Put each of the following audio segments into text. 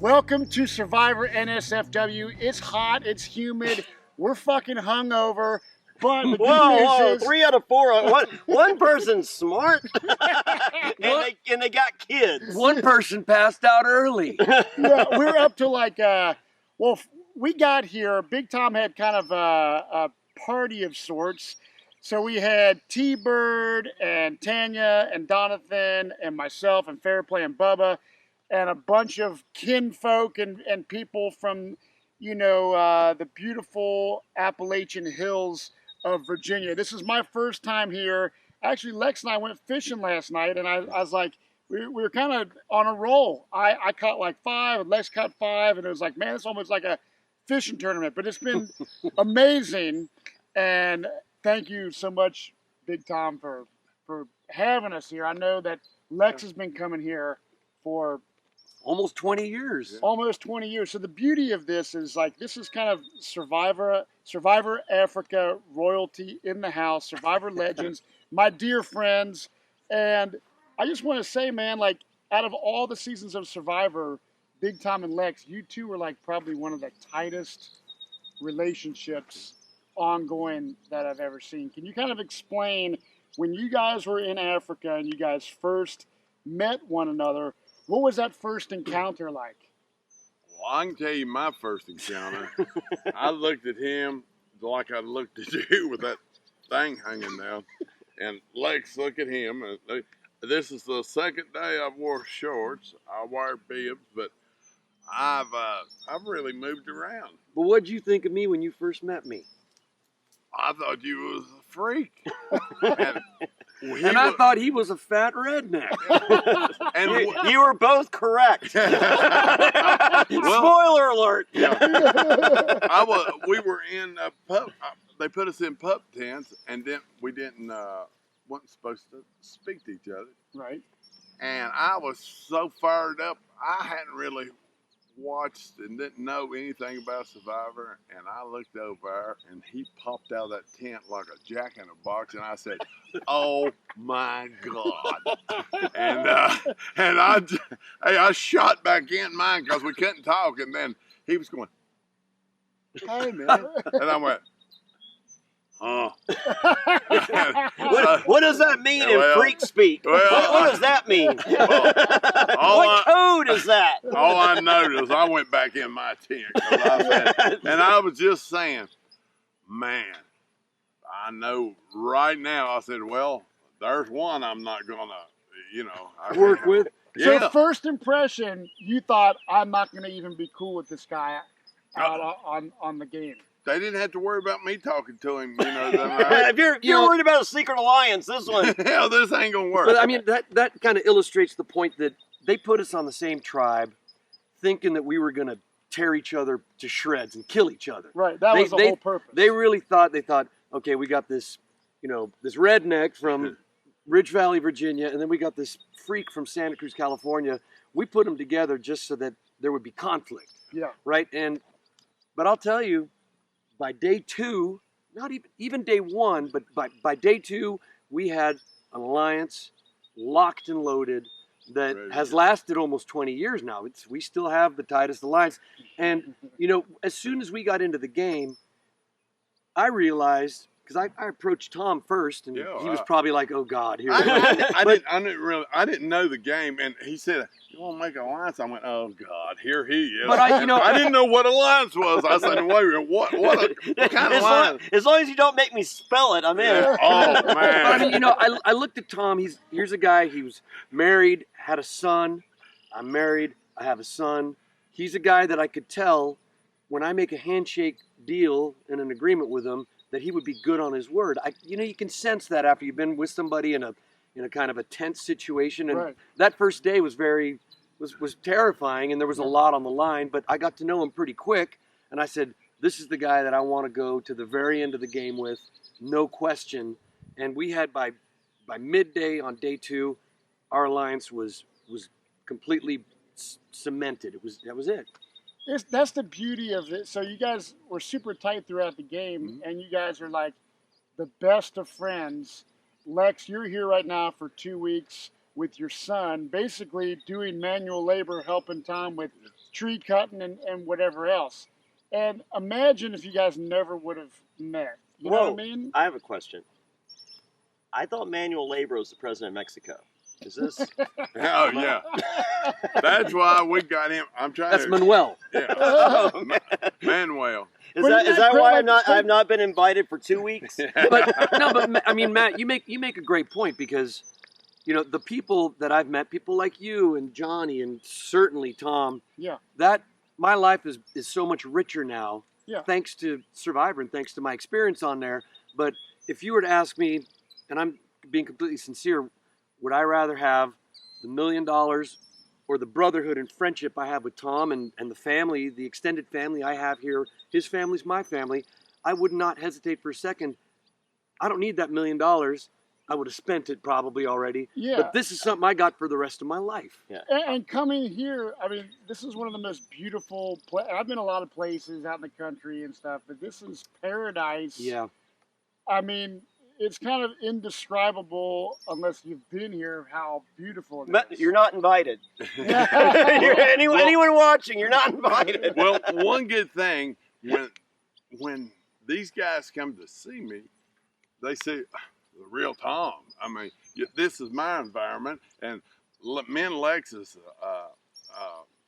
Welcome to Survivor NSFW. It's hot, it's humid, we're fucking hungover, but the good news is... 3 out of 4. One person's smart, and they got kids. One person passed out early. Yeah, we're up to like, we got here, Big Tom had kind of a party of sorts. So we had T-Bird and Tanya and Donathan and myself and Fairplay and Bubba and a bunch of kinfolk and people from, you know, the beautiful Appalachian Hills of Virginia. This is my first time here. Actually, Lex and I went fishing last night, and I was like, we were kind of on a roll. I caught like 5, and Lex caught 5, and it was like, man, it's almost like a fishing tournament. But it's been amazing, and thank you so much, Big Tom, for having us here. I know that Lex has been coming here for almost 20 years. Almost 20 years. So the beauty of this is like, this is kind of Survivor Africa royalty in the house, Survivor legends, my dear friends. And I just want to say, man, like out of all the seasons of Survivor, Big Tom and Lex, you two were like probably one of the tightest relationships ongoing that I've ever seen. Can you kind of explain when you guys were in Africa and you guys first met one another, what was that first encounter like? Well, I can tell you my first encounter. I looked at him like I looked at you with that thing hanging down, and Lex look at him. And this is the second day I've wore shorts. I wear bibs, but I've really moved around. But what'd you think of me when you first met me? I thought you was a freak. And I thought he was a fat redneck. And you were both correct. Spoiler alert. Yeah. We were in a pup. They put us in pup tents, and then we wasn't supposed to speak to each other. Right. And I was so fired up. I hadn't really watched and didn't know anything about Survivor, and I looked over and he popped out of that tent like a jack in a box, and I said, "Oh my God!" and I shot back in mine because we couldn't talk, and then he was going, "Hey man," and I went, "Oh." What does that mean in freak speak? What does that mean? What code is that? All I noticed, I went back in my tent, and I was just saying, man, I know right now. I said, well, there's one I'm not gonna, work with. Yeah. So first impression, you thought, I'm not going to even be cool with this guy out on the game. They didn't have to worry about me talking to him, If you're worried about a secret alliance, this one. Hell, this ain't gonna work. But I mean, that kind of illustrates the point that they put us on the same tribe, thinking that we were going to tear each other to shreds and kill each other. Right. That was the whole purpose. They really thought, okay, we got this, this redneck from Ridge Valley, Virginia, and then we got this freak from Santa Cruz, California. We put them together just so that there would be conflict. Yeah. Right. But I'll tell you, by day 2, not even day 1, but by day 2, we had an alliance locked and loaded that has lasted almost 20 years now. We still have the tightest alliance. And, as soon as we got into the game, I realized, because I approached Tom first, and he was probably like, "Oh God, here." I didn't know the game, and he said, "You want to make an alliance?" I went, "Oh God, here he is." But I didn't know what alliance was. I said, "Wait a minute, what kind of alliance?" As long as you don't make me spell it, I'm in. Oh man! But I mean, I looked at Tom. Here's a guy. He was married, had a son. I'm married. I have a son. He's a guy that I could tell when I make a handshake deal and an agreement with him, that he would be good on his word. You can sense that after you've been with somebody in a kind of a tense situation. And that first day was was terrifying, and there was a lot on the line, but I got to know him pretty quick, and I said, this is the guy that I want to go to the very end of the game with, no question. And we had by midday on day 2, our alliance was completely cemented. That was it. That's the beauty of it. So you guys were super tight throughout the game, and you guys are like the best of friends. Lex, you're here right now for 2 weeks with your son, basically doing manual labor, helping Tom with tree cutting and whatever else. And imagine if you guys never would have met. You know what I mean? I have a question. I thought Manuel Labor was the president of Mexico. Is this? Oh yeah, that's why we got him. I'm trying. That's Manuel. Yeah, Manuel. Is that why I've not been invited for 2 weeks? But I mean, Matt, you make a great point, because the people that I've met, people like you and Jonny and certainly Tom. Yeah. That my life is so much richer now. Yeah. Thanks to Survivor and thanks to my experience on there. But if you were to ask me, and I'm being completely sincere, would I rather have the $1 million or the brotherhood and friendship I have with Tom and the family, the extended family I have here? His family's my family. I would not hesitate for a second. I don't need that $1 million. I would have spent it probably already. Yeah. But this is something I got for the rest of my life. Yeah. And coming here, I mean, this is one of the most beautiful I've been a lot of places out in the country and stuff, but this is paradise. Yeah. I mean, it's kind of indescribable unless you've been here, how beautiful it is. You're not invited. Anyone watching, you're not invited. Well, one good thing, when these guys come to see me, they see the real Tom. I mean, this is my environment, and me and Lex's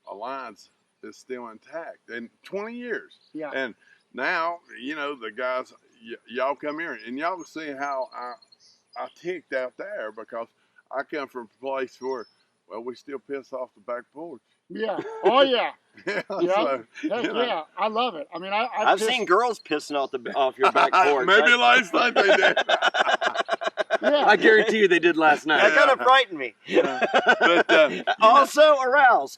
alliance is still intact in 20 years. Yeah. And now, the guys, y'all come here, and y'all can see how I ticked out there, because I come from a place where, we still piss off the back porch. Yeah. Oh, yeah. Yeah. Yeah. So, Yeah. I love it. I mean, I've seen girls pissing off your back porch. Maybe last night they did. Yeah. I guarantee you they did last night. That kind of frightened me. But Also aroused.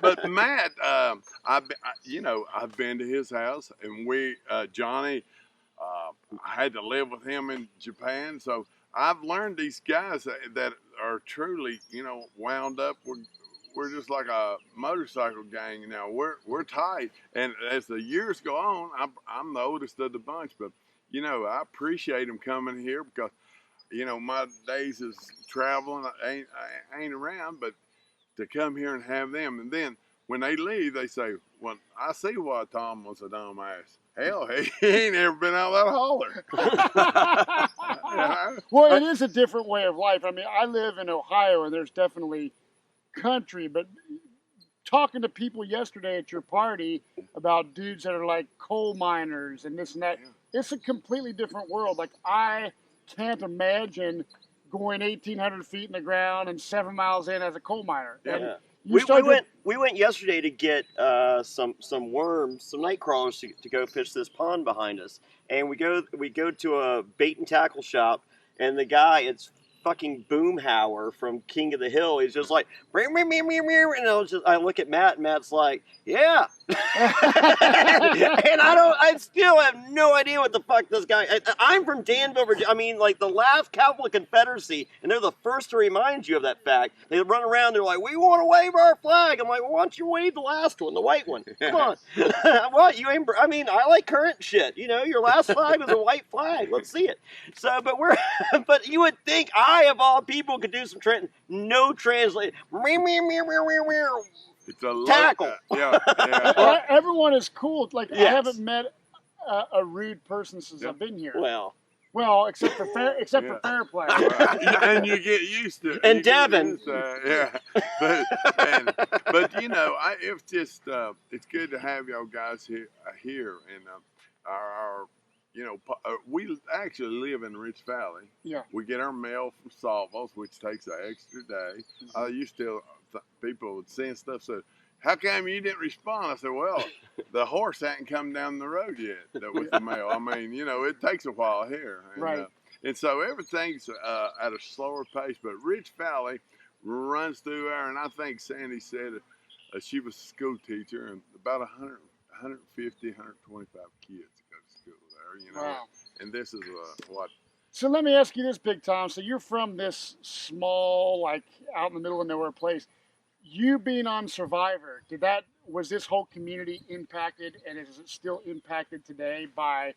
but Matt, I've been to his house, and Jonny, I had to live with him in Japan, so I've learned these guys that are truly, wound up. We're just like a motorcycle gang now. We're tight, and as the years go on, I'm the oldest of the bunch, but I appreciate them coming here, because my days is traveling. I ain't around, but to come here and have them, and then when they leave, they say, "Well, I see why Tom was a dumbass. Hell, he ain't ever been out that holler." Well, it is a different way of life. I mean, I live in Ohio, and there's definitely country, but talking to people yesterday at your party about dudes that are like coal miners and this and that, it's a completely different world. Like, I can't imagine going 1,800 feet in the ground and 7 miles in as a coal miner. Yeah. And we went yesterday to get some worms, some night crawlers to go fish this pond behind us, and we go to a bait and tackle shop, and the guy, it's fucking Boomhauer from King of the Hill. He's just like, meow, meow, meow, meow, meow. And I look at Matt, and Matt's like, yeah. And I still have no idea what the fuck this guy. I'm from Danville, Virginia. I mean, like the last Cowboy Confederacy, and they're the first to remind you of that fact. They run around, they're like, we want to wave our flag. I'm like, well, why don't you wave the last one, the white one? Come on. What? You ain't, I mean, I like current shit. Your last flag was a white flag. Let's see it. So, but you would think I, of all people, could do some no translate. It's a tackle. yeah. Everyone is cool. Like, yes. I haven't met a rude person since I've been here. Well, except for Fairplay. And you get used to it. And Devin. Yeah. But it's just it's good to have y'all guys here, and our we actually live in Rich Valley. Yeah. We get our mail from Salvos, which takes an extra day. People would send stuff, so how come you didn't respond? I said, well, the horse hadn't come down the road yet with the mail. I mean, it takes a while here. And, right. And so everything's at a slower pace, but Rich Valley runs through there, and I think Sandy said she was a school teacher, and about 150, 125 kids go to school there, Wow. And this is what? So let me ask you this, Big Tom. So you're from this small, like, out in the middle of nowhere place. You being on Survivor, was this whole community impacted, and is it still impacted today by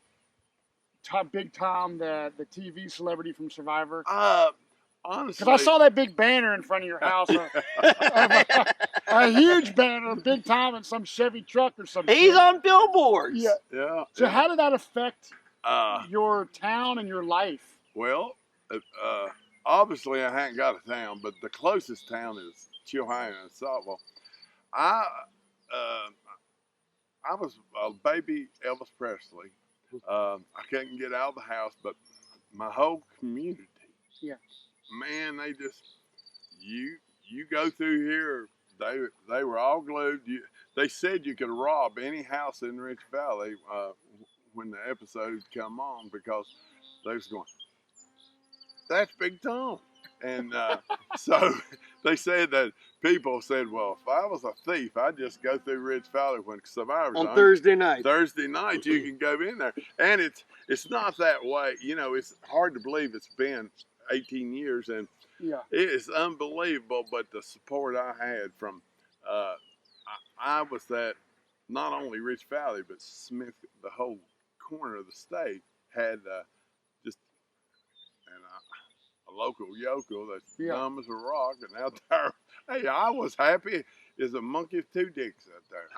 Big Tom, the TV celebrity from Survivor? Honestly, because I saw that big banner in front of your house of a huge banner, Big Tom in some Chevy truck or something. He's on billboards. Yeah. Yeah. So how did that affect Uh, your town and your life? well, obviously I hadn't got a town, but the closest town is Chilhowee and Saltville. I was a baby Elvis Presley. I couldn't get out of the house, but my whole community, man, they just you go through here. They were all glued. They said you could rob any house in Rich Valley when the episode come on because they was going, that's Big Tom. And so they said that people said, well, if I was a thief, I'd just go through Rich Valley when Survivor's On Thursday night. Thursday night, you can go in there. And it's not that way. You know, it's hard to believe it's been 18 years, and it is unbelievable. But the support I had from, I was at not only Rich Valley, but Smith, the whole corner of the state had just a local yokel that's dumb as a rock, and out there, hey, I was happy as a monkey with two dicks out there.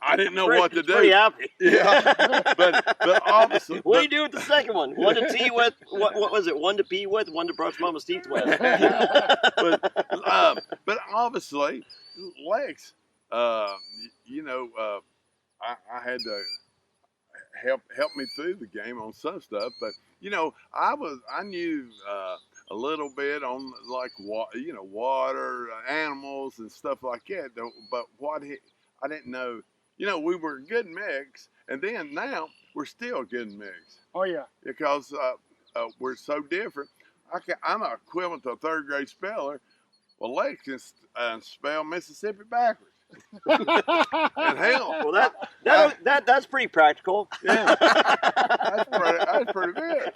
I didn't know what to do. Pretty happy. Yeah, but obviously. What do you do with the second one? One to tea with? What was it? One to pee with? One to brush mama's teeth with? But obviously, Lex, you know, I had to help me through the game on some stuff, but you know, I knew a little bit on like water, animals and stuff like that. But I didn't know. You know, we were a good mix, and then now we're still a good mix. Oh yeah, because we're so different. I'm an equivalent to a third grade speller. Well, Lex can spell Mississippi backwards. And hell, well, that's pretty practical. Yeah, that's pretty good.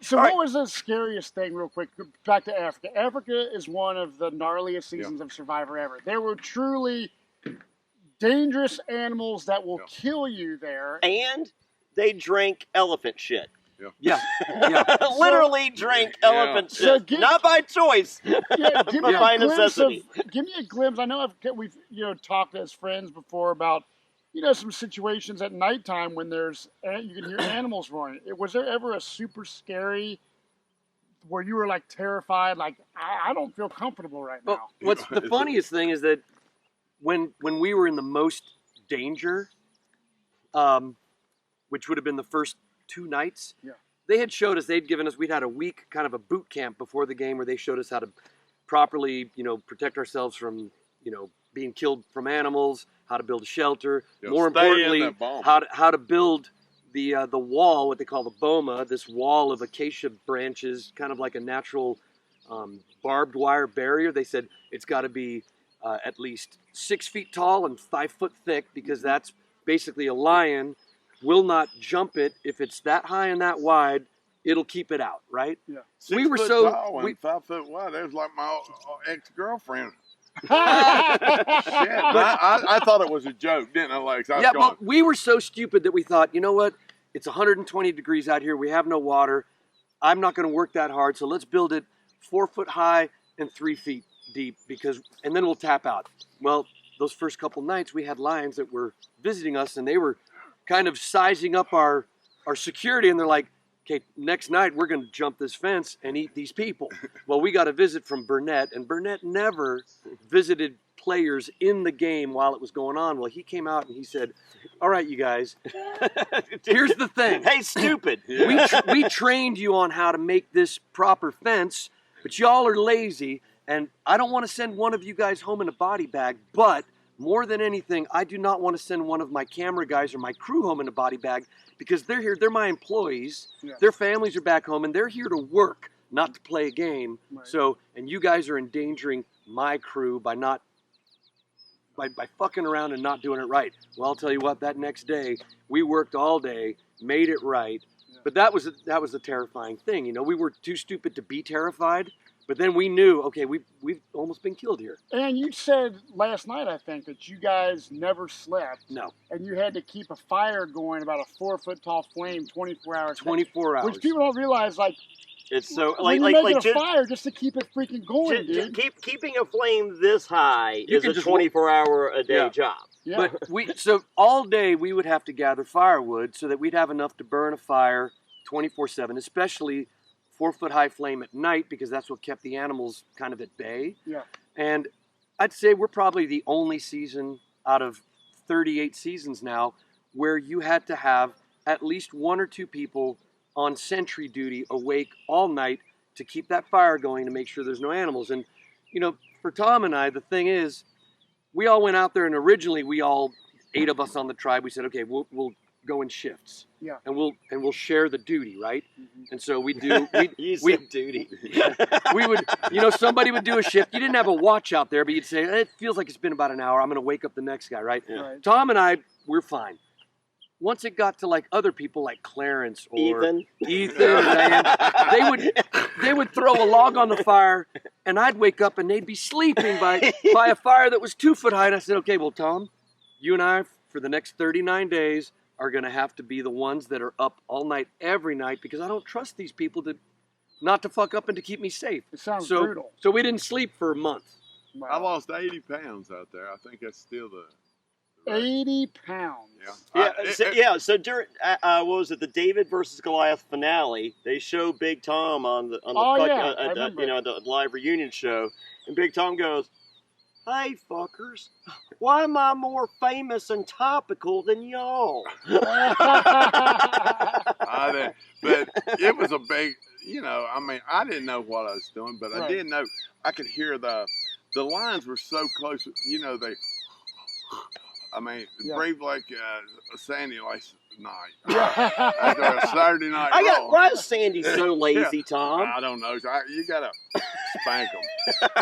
So what was the scariest thing, real quick, back to Africa? Africa is one of the gnarliest seasons of Survivor ever. There were truly dangerous animals that will kill you there. And they drank elephant shit. Yeah. Literally drank elephant shit. So not by choice, give me but by necessity. Give me a glimpse. I know we've talked as friends before about some situations at nighttime when you can hear animals roaring. Was there ever a super scary where you were like terrified, like I don't feel comfortable right now? What's the funniest thing is that when we were in the most danger, which would have been the first 2 nights, they had showed us, we'd had a week kind of a boot camp before the game where they showed us how to properly, protect ourselves from, being killed from animals, how to build a shelter, more importantly, how to build the wall, what they call the boma, this wall of acacia branches, kind of like a natural barbed wire barrier. They said it's got to be at least 6 feet tall and 5 foot thick, because that's basically a lion will not jump it if it's that high and that wide. It'll keep it out, right? Yeah. 6 foot tall and 5 foot wide. That was like my ex-girlfriend. Shit, I thought it was a joke, didn't I, Lex? But we were so stupid that we thought, you know what? It's 120 degrees out here. We have no water. I'm not going to work that hard, so let's build it 4 foot high and 3 feet deep, and then we'll tap out. Well, those first couple nights, we had lions that were visiting us, and they were kind of sizing up our security, and they're like, okay, next night we're going to jump this fence and eat these people. Well, we got a visit from Burnett, and Burnett never visited players in the game while it was going on. Well, he came out and he said, all right, you guys, here's the thing. Hey, stupid. We trained you on how to make this proper fence, but y'all are lazy, and I don't want to send one of you guys home in a body bag, but more than anything, I do not want to send one of my camera guys or my crew home in a body bag, because they're here, they're my employees, their families are back home, and they're here to work, not to play a game. Right. So, and you guys are endangering my crew by fucking around and not doing it right. Well, I'll tell you what, that next day, we worked all day, made it right, but that was the terrifying thing. We were too stupid to be terrified. But then we knew, okay, we've almost been killed here. And you said last night, I think, that you guys never slept. No. And you had to keep a fire going, about a 4 foot tall flame, 24 hours. 24 hours. Which people don't realize, like, It's so when like you're making just, a fire just to keep it freaking going, dude. keeping a flame this high You is can a just 24-hour-a-day job. Yeah. But so all day we would have to gather firewood so that we'd have enough to burn a fire 24/7, especially 4-foot-high flame at night, because that's what kept the animals kind of at bay. Yeah. And I'd say we're probably the only season out of 38 seasons now where you had to have at least 1 or 2 people on sentry duty awake all night to keep that fire going to make sure there's no animals. And, you know, for Tom and I, the thing is, we all went out there, and originally we all, 8 of us on the tribe, we said, okay, we'll go in shifts. Yeah. And we'll share the duty, right? Mm-hmm. And so we do. We duty. we would, somebody would do a shift. You didn't have a watch out there, but you'd say, it feels like it's been about an hour. I'm going to wake up the next guy, right? Yeah. Right. Tom and I, we're fine. Once it got to like other people like Clarence or Ethan, man, they would throw a log on the fire, and I'd wake up and they'd be sleeping by a fire that was 2 foot high. And I said, okay, well, Tom, you and I for the next 39 days are going to have to be the ones that are up all night every night, because I don't trust these people not to fuck up and to keep me safe. It sounds brutal. So we didn't sleep for a month. Wow. I lost 80 pounds out there. I think that's still the 80 pounds. So during what was it, the David versus Goliath finale? They show Big Tom on the the live reunion show, and Big Tom goes, "Hey fuckers, why am I more famous and topical than y'all?" But it was a big, I mean, I didn't know what I was doing, but I did know I could hear the lines were so close. I mean, breathe like a Sandy last night. After a Saturday night roll. Why is Sandy so lazy, Tom? I don't know. You got to spank them.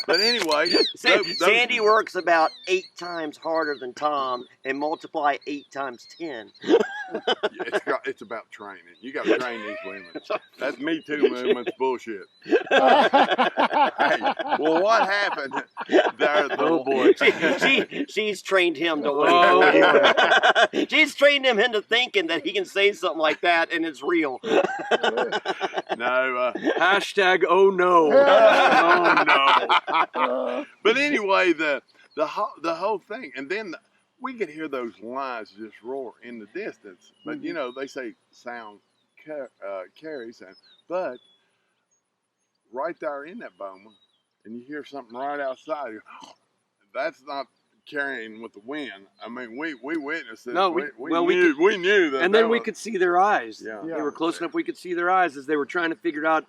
But anyway. Sandy works about 8 times harder than Tom and multiply 8 times 10. It's about training. You got to train these women. That Me Too movement's bullshit. Well, what happened? Oh boy, she's trained him to win. She's trained him into thinking that he can say something like that and it's real. No. Hashtag oh no. Oh no. But anyway, the whole thing, and then we could hear those lines just roar in the distance. But they say sound carries sound, but right there in that boma, and you hear something right outside. That's not carrying with the wind. I mean, we witnessed it. No, we knew that. And then we could see their eyes. Yeah. They were close enough we could see their eyes as they were trying to figure out,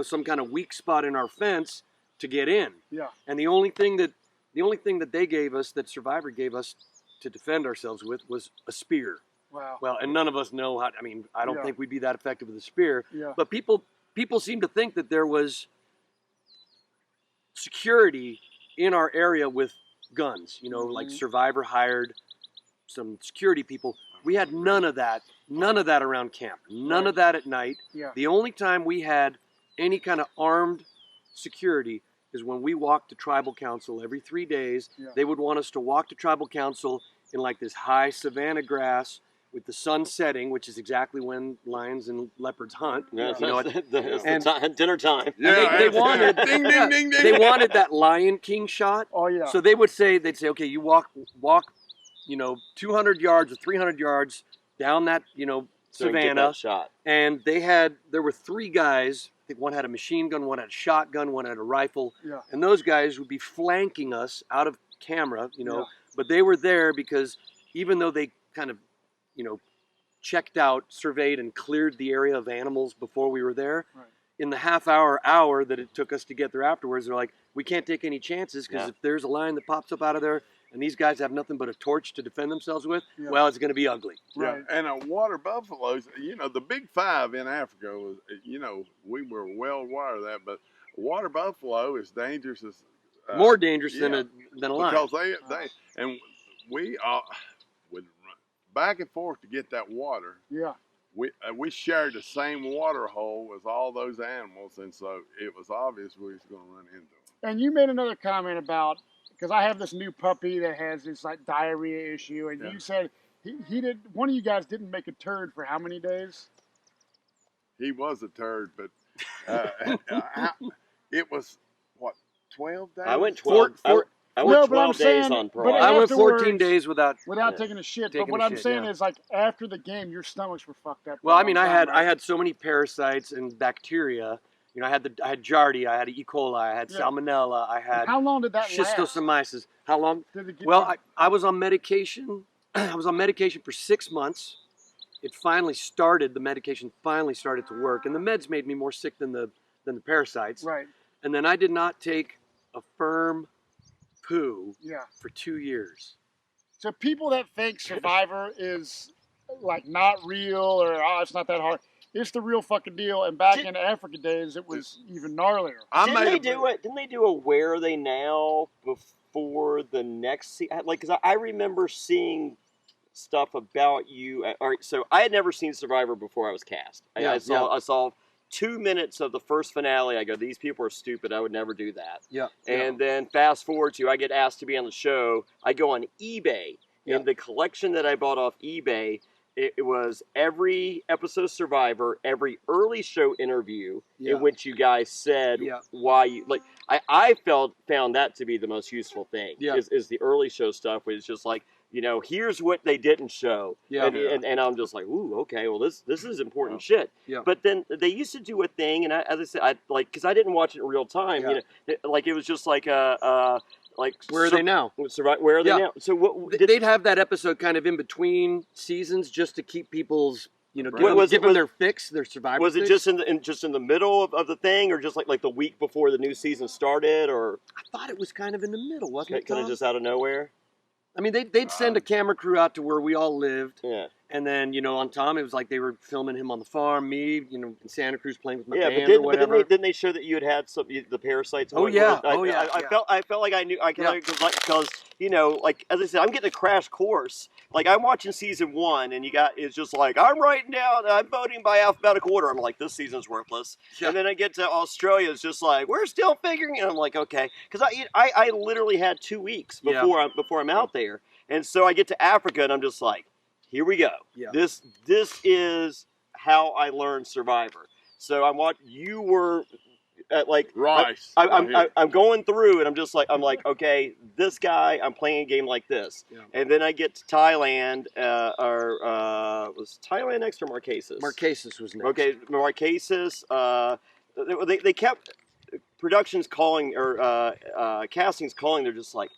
some kind of weak spot in our fence to get in. Yeah. And the only thing that they gave us, that Survivor gave us to defend ourselves with, was a spear. Wow. Well, and none of us know how. I mean, I don't think we'd be that effective with a spear. Yeah. But people seem to think that there was security in our area with guns. Like Survivor hired some security people. We had none of that. None of that around camp. None of that at night. Yeah. The only time we had any kind of armed security is when we walked to tribal council every 3 days. Yeah. They would want us to walk to tribal council in like this high savanna grass with the sun setting, which is exactly when lions and leopards hunt. It's dinner time. Yeah, they wanted ding, ding, ding, ding. They wanted that Lion King shot. Oh yeah. So they'd say, okay, you walk 200 yards or 300 yards down that, savanna. That shot. And there were 3 guys. I think one had a machine gun, one had a shotgun, one had a rifle. Yeah. And those guys would be flanking us out of camera, but they were there because even though they kind of, checked out, surveyed, and cleared the area of animals before we were there, in the half hour that it took us to get there afterwards, they're like, we can't take any chances because if there's a lion that pops up out of there and these guys have nothing but a torch to defend themselves with, well, it's going to be ugly. Right. Yeah. And water buffaloes, the big 5 in Africa was, we were well aware of that, but a water buffalo is dangerous as more dangerous than a lion. Because they and we would run back and forth to get that water. Yeah. We shared the same water hole with all those animals, and so it was obvious we was going to run into them. And you made another comment about, because I have this new puppy that has this like diarrhea issue, and you said one of you guys didn't make a turd for how many days? He was a turd, but It was what 12 days. I went 12. I went No, but 12 I'm days saying- on but Pro. I went 14 afterwards- days without. without taking a shit. But Taking what a I'm shit, saying yeah. is, like, after the game, your stomachs were fucked up. Well, for a I mean, long I time, right? had so many parasites and bacteria. You know, I had Giardia, I had E. coli, I had Yeah. Salmonella, I had How long did that last? schistosomiasis. How long? Did it get Well, you- I was on medication. I was on medication for 6 months. It finally started. The medication finally started to work, and the meds made me more sick than the parasites. right. And then I did not take a firm poo Yeah. for 2 years. So people that think Survivor is like not real or it's not that hard, it's the real fucking deal. And back in Africa days, it was even gnarlier. Didn't they do it? Didn't they do a Where Are They Now before the next season? Like, because I remember seeing stuff about you. All right, so I had never seen Survivor before I was cast. I saw 2 minutes of the first finale. I go, these people are stupid. I would never do that. Yeah. And then fast forward to I get asked to be on the show. I go on eBay, and the collection that I bought off eBay, it was every episode of Survivor, every early show interview in which you guys said why you like. I found that to be the most useful thing. Is the early show stuff, where it's just like, you know, here's what they didn't show. And I'm just like, ooh, okay, well this is important shit. But then they used to do a thing, and as I said, I like, because I didn't watch it in real time. You know, like it was just like like Where are they now? Where are they now? So what they'd have that episode kind of in between seasons just to keep people's, you know, give them their fix, their Survivor. Was it fix? just in the middle of the thing, or just like the week before the new season started, or I thought it was kind of in the middle, wasn't it? kind of just out of nowhere? I mean, they'd send a camera crew out to where we all lived. Yeah. And then, you know, on Tom, it was like they were filming him on the farm, me, you know, in Santa Cruz playing with my band or whatever. But didn't they show that you had some the parasites? Oh, yeah. I felt like I knew because you know, like as I said, I'm getting a crash course. Like I'm watching season 1, and it's just like I'm writing down, I'm voting by alphabetical order. I'm like, this season's worthless. Yeah. And then I get to Australia, it's just like we're still figuring it. I'm like, okay, because I literally had 2 weeks before I'm out there, and so I get to Africa, and I'm just like, here we go. Yeah. This is how I learned Survivor. So you were like Rice. I'm going through, and I'm like, okay, this guy, I'm playing a game like this. Yeah. And then I get to Thailand, was Thailand next or Marquesas? Marquesas was next. Okay, Marquesas. They kept productions calling or castings calling. They're just like,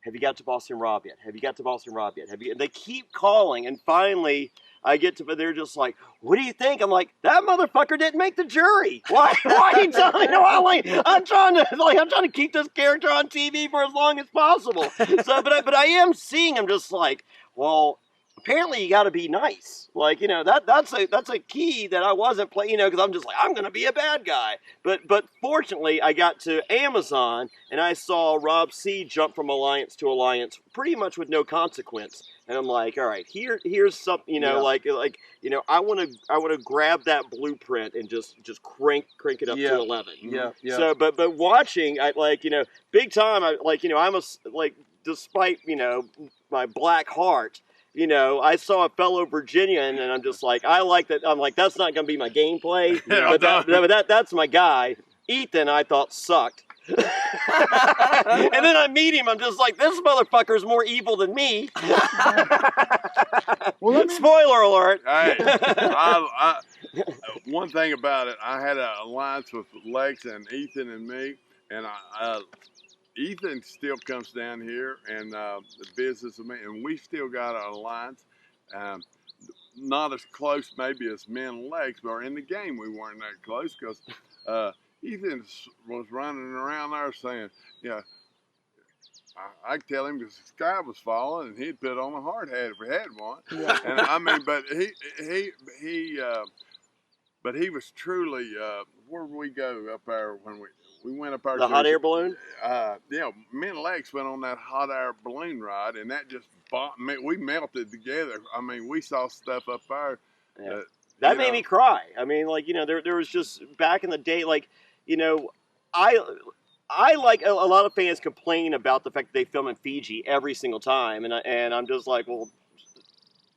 have you got to Boston Rob yet? Have you got to Boston Rob yet? And they keep calling, and finally I get to, they're just like, what do you think? I'm like, that motherfucker didn't make the jury. Why are you telling me? No, I'm trying to keep this character on TV for as long as possible. So, but I am seeing, I'm just like, well, apparently you got to be nice. Like, you know, that's a key that I wasn't playing, you know, because I'm just like, I'm going to be a bad guy. But fortunately, I got to Amazon, and I saw Rob C jump from alliance to alliance pretty much with no consequence. And I'm like, all right, here's something, you know, like you know, I want to grab that blueprint and just crank it up to 11. Yeah. So, but watching, I like, you know, big time. I like, you know, I'm despite, you know, my black heart. You know, I saw a fellow Virginian, and I'm just like, I like that. I'm like, that's not going to be my gameplay, but that's my guy. Ethan, I thought sucked. And then I meet him, I'm just like, this motherfucker's more evil than me. Well, spoiler alert. Hey, one thing about it, I had an alliance with Lex and Ethan and me, and Ethan still comes down here and visits with me, and we still got an alliance. Not as close maybe as me and Lex, but in the game we weren't that close because Ethan was running around there saying, yeah, I tell him because the sky was falling and he'd put on a hard hat if we had one. Yeah. And I mean, but he was truly, where did we go up there when we went up there? The hot air balloon? Yeah, me and Lex went on that hot air balloon ride, and that just we melted together. I mean, we saw stuff up there. Yeah. That made me cry. I mean, like, you know, there was just back in the day, like, you know, I like a lot of fans complain about the fact that they film in Fiji every single time, and I'm just like, well,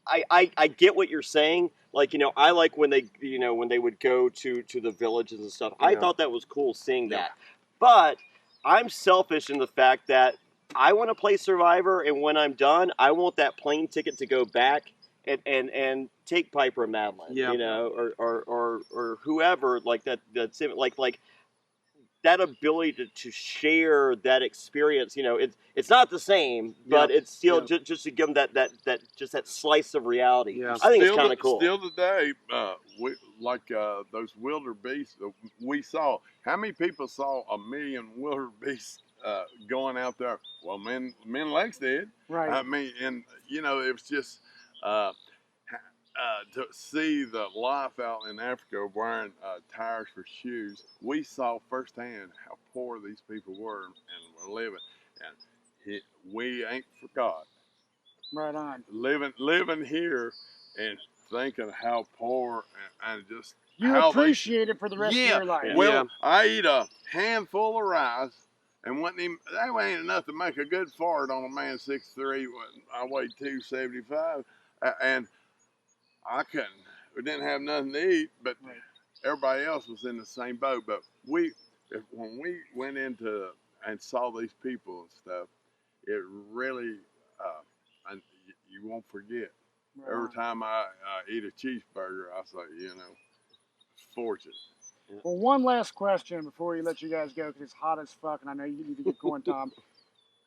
I get what you're saying, Like, I like when they, when they would go to the villages and stuff. I thought that was cool seeing that. But I'm selfish in the fact that I want to play Survivor, and when I'm done, I want that plane ticket to go back and take Piper and Madeline, or whoever, like that's like that ability to share that experience. It's not the same, but it's still just to give them that slice of reality. Yeah. I think it's kind of cool. Still today, those wildebeest we saw. How many people saw a million wildebeest going out there? Well, men Lakes did. Right. I mean, and it was just to see the life out in Africa wearing tires for shoes. We saw firsthand how poor these people were and were living, and we ain't forgot. Right on. Living here and thinking how poor and just You how appreciate it for the rest of your life. Well, I eat a handful of rice, and that ain't enough to make a good fart on a man 6'3". I weighed 275, and we didn't have nothing to eat, but everybody else was in the same boat. But when we went into and saw these people and stuff, it really, and you won't forget. Every time I eat a cheeseburger, I say, fortunate. Well, one last question before we let you guys go, because it's hot as fuck, and I know you need to get going, Tom.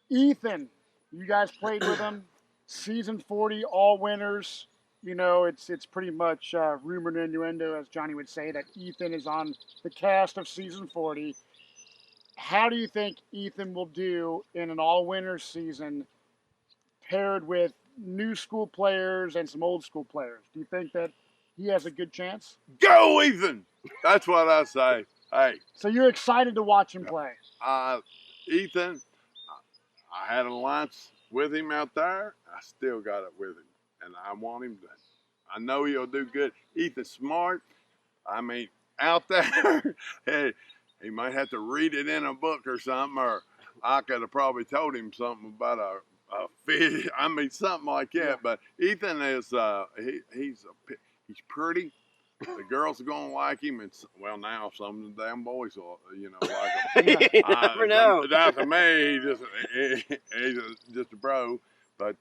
Ethan, you guys played with him, season 40, all winners. It's pretty much rumor and innuendo, as Jonny would say, that Ethan is on the cast of season 40. How do you think Ethan will do in an all-winners season paired with new school players and some old school players? Do you think that he has a good chance? Go, Ethan! That's what I say. Hey. So you're excited to watch him play? Ethan, I had a lunch with him out there. I still got it with him. And I want him to. I know he'll do good. Ethan's smart. I mean, out there, hey, he might have to read it in a book or something, or I could have probably told him something about a fish. I mean, something like that. Yeah. But Ethan is he's pretty. The girls are gonna like him, and now some of the damn boys will, like him. You never know. Not to me, he's just a bro. But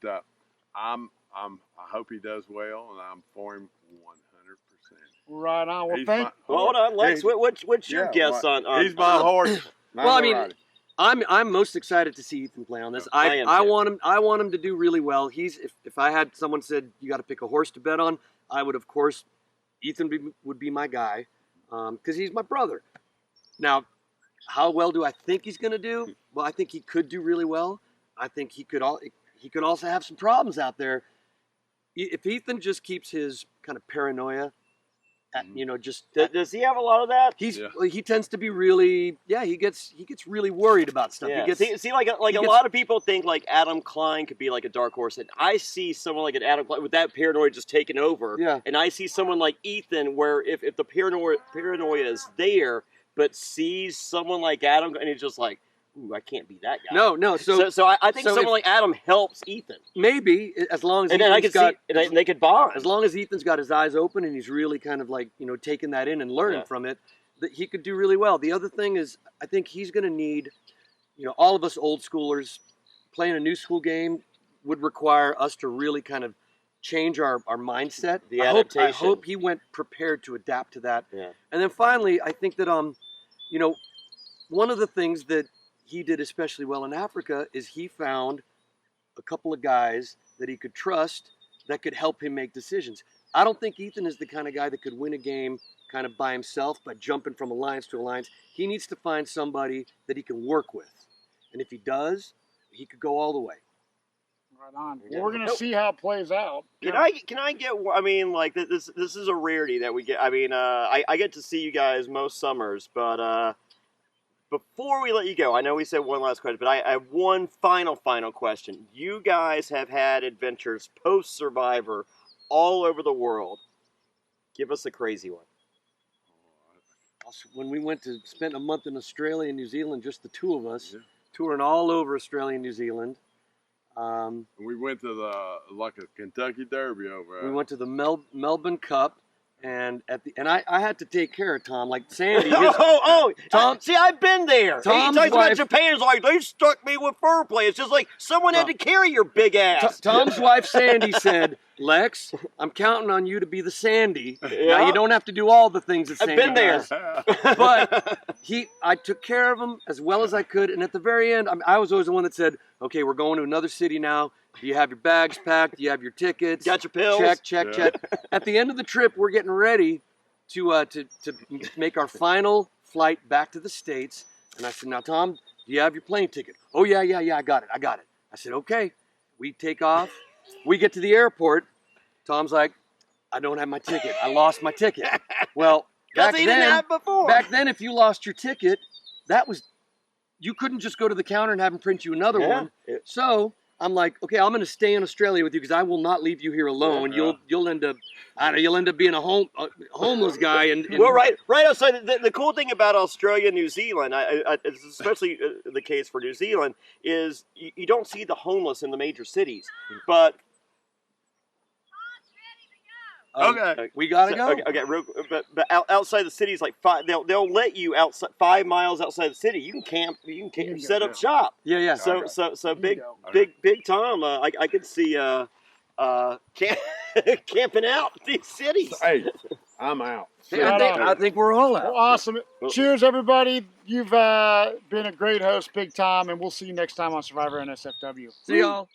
I hope he does well, and I'm for him 100%. Right on. Well, hold on, Lex. What's your guess on? He's my horse. Well, I mean, I'm most excited to see Ethan play on this. I want him to do really well. If I had someone said you got to pick a horse to bet on, I would, of course, Ethan would be my guy, because he's my brother. Now, how well do I think he's going to do? Well, I think he could do really well. I think he could also have some problems out there. If Ethan just keeps his kind of paranoia, does he have a lot of that? He tends to be really, he gets really worried about stuff. Yeah. A lot of people think like Adam Klein could be like a dark horse, and I see someone like an Adam Klein with that paranoia just taking over. Yeah. And I see someone like Ethan where if the paranoia is there, but sees someone like Adam and he's just like, ooh, I can't be that guy. No. So I think someone like Adam helps Ethan. Maybe, as long as they could bond. As long as Ethan's got his eyes open and he's really kind of like, taking that in and learning from it, that he could do really well. The other thing is, I think he's going to need, all of us old schoolers playing a new school game would require us to really kind of change our mindset. The adaptation. I hope he went prepared to adapt to that. Yeah. And then finally, I think that, one of the things that he did especially well in Africa is he found a couple of guys that he could trust that could help him make decisions. I don't think Ethan is the kind of guy that could win a game kind of by himself by jumping from alliance to alliance. He needs to find somebody that he can work with. And if he does, he could go all the way. Right on. Well, we're going to see how it plays out. Can I get, I mean, like, this is a rarity that we get. I mean, I get to see you guys most summers, but before we let you go, I know we said one last question, but I have one final question. You guys have had adventures post-Survivor all over the world. Give us a crazy one. When we spent a month in Australia and New Zealand, just the two of us, touring all over Australia and New Zealand. We went to a Kentucky Derby over there. We went to the Melbourne Cup, and I had to take care of Tom, like Sandy. Tom. See, I've been there. Tom's he talks about wife- Japan's like they stuck me with Fairplay. It's just like someone had to carry your big ass. Tom's wife Sandy said, "Lex, I'm counting on you to be the Sandy. Yeah. Now you don't have to do all the things that I've Sandy been there. does." But I took care of him as well as I could, and at the very end, I was always the one that said, "Okay, we're going to another city now. Do you have your bags packed? Do you have your tickets? Got your pills? Check. At the end of the trip, we're getting ready to make our final flight back to the States. And I said, "Now, Tom, do you have your plane ticket?" "Oh, yeah, I got it. I said, "Okay." We take off. We get to the airport. Tom's like, "I don't have my ticket. I lost my ticket." Well, back he didn't have before. Back then, if you lost your ticket, you couldn't just go to the counter and have them print you another one. So I'm like, "Okay, I'm going to stay in Australia with you because I will not leave you here alone. Yeah. You'll end up being a homeless guy." And Well, right outside. The cool thing about Australia and New Zealand, it's especially the case for New Zealand, is you don't see the homeless in the major cities. But Okay. we gotta go. Okay, but outside the cities, like they'll let you outside 5 miles outside the city. You can camp. You can set up shop. Yeah. So big Tom. I could see camping out these cities. Hey, I'm out. I think we're all out. Well, awesome. Cheers, everybody. You've been a great host, Big Tom, and we'll see you next time on Survivor NSFW. See y'all.